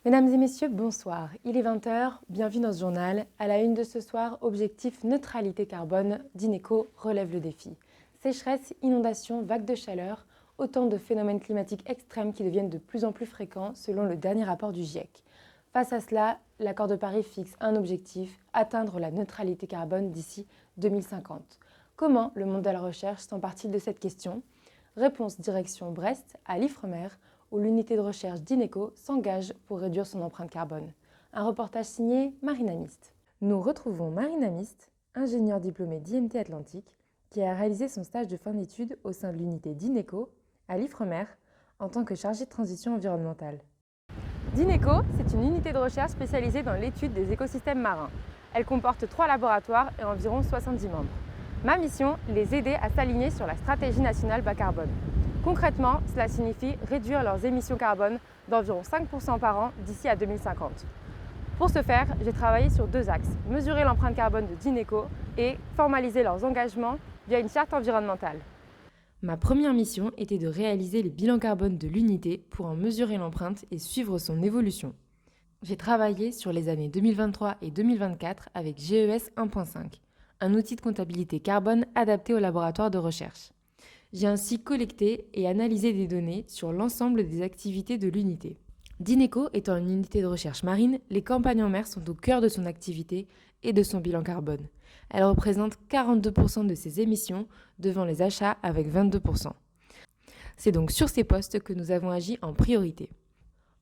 Mesdames et messieurs, bonsoir. Il est 20 h, bienvenue dans ce journal. À la une de ce soir, objectif neutralité carbone, d'Ineco relève le défi. Sécheresse, inondations, vagues de chaleur, autant de phénomènes climatiques extrêmes qui deviennent de plus en plus fréquents selon le dernier rapport du GIEC. Face à cela, l'accord de Paris fixe un objectif, atteindre la neutralité carbone d'ici 2050. Comment le monde de la recherche s'empare-t-il de cette question? Réponse direction Brest, à l'Ifremer, où l'unité de recherche d'Ineco s'engage pour réduire son empreinte carbone. Un reportage signé Marina Mist. Nous retrouvons Marina Mist, ingénieure diplômée d'IMT Atlantique, qui a réalisé son stage de fin d'études au sein de l'unité d'Ineco, à l'Ifremer, en tant que chargée de transition environnementale. d'Ineco, c'est une unité de recherche spécialisée dans l'étude des écosystèmes marins. Elle comporte 3 laboratoires et environ 70 membres. Ma mission, les aider à s'aligner sur la stratégie nationale bas carbone. Concrètement, cela signifie réduire leurs émissions carbone d'environ 5% par an d'ici à 2050. Pour ce faire, j'ai travaillé sur 2 axes, mesurer l'empreinte carbone de d'Ineco et formaliser leurs engagements via une charte environnementale. Ma première mission était de réaliser les bilans carbone de l'unité pour en mesurer l'empreinte et suivre son évolution. J'ai travaillé sur les années 2023 et 2024 avec GES 1.5, un outil de comptabilité carbone adapté au laboratoire de recherche. J'ai ainsi collecté et analysé des données sur l'ensemble des activités de l'unité. d'Ineco étant une unité de recherche marine, les campagnes en mer sont au cœur de son activité et de son bilan carbone. Elles représentent 42% de ses émissions, devant les achats avec 22%. C'est donc sur ces postes que nous avons agi en priorité.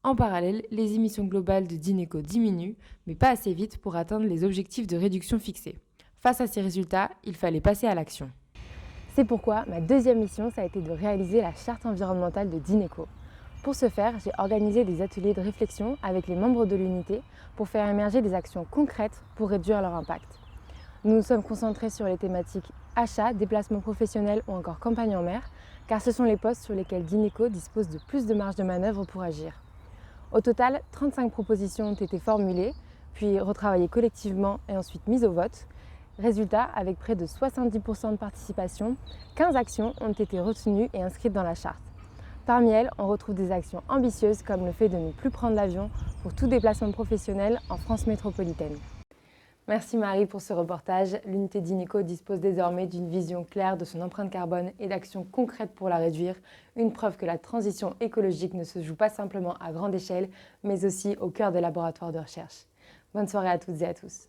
En parallèle, les émissions globales de d'Ineco diminuent, mais pas assez vite pour atteindre les objectifs de réduction fixés. Face à ces résultats, il fallait passer à l'action. C'est pourquoi ma deuxième mission, ça a été de réaliser la charte environnementale de d'Ineco. Pour ce faire, j'ai organisé des ateliers de réflexion avec les membres de l'unité pour faire émerger des actions concrètes pour réduire leur impact. Nous nous sommes concentrés sur les thématiques achat, déplacement professionnel ou encore campagne en mer, car ce sont les postes sur lesquels d'Ineco dispose de plus de marge de manœuvre pour agir. Au total, 35 propositions ont été formulées, puis retravaillées collectivement et ensuite mises au vote. Résultat, avec près de 70% de participation, 15 actions ont été retenues et inscrites dans la charte. Parmi elles, on retrouve des actions ambitieuses comme le fait de ne plus prendre l'avion pour tout déplacement professionnel en France métropolitaine. Merci Marie pour ce reportage. L'unité d'Ineco dispose désormais d'une vision claire de son empreinte carbone et d'actions concrètes pour la réduire. Une preuve que la transition écologique ne se joue pas simplement à grande échelle, mais aussi au cœur des laboratoires de recherche. Bonne soirée à toutes et à tous.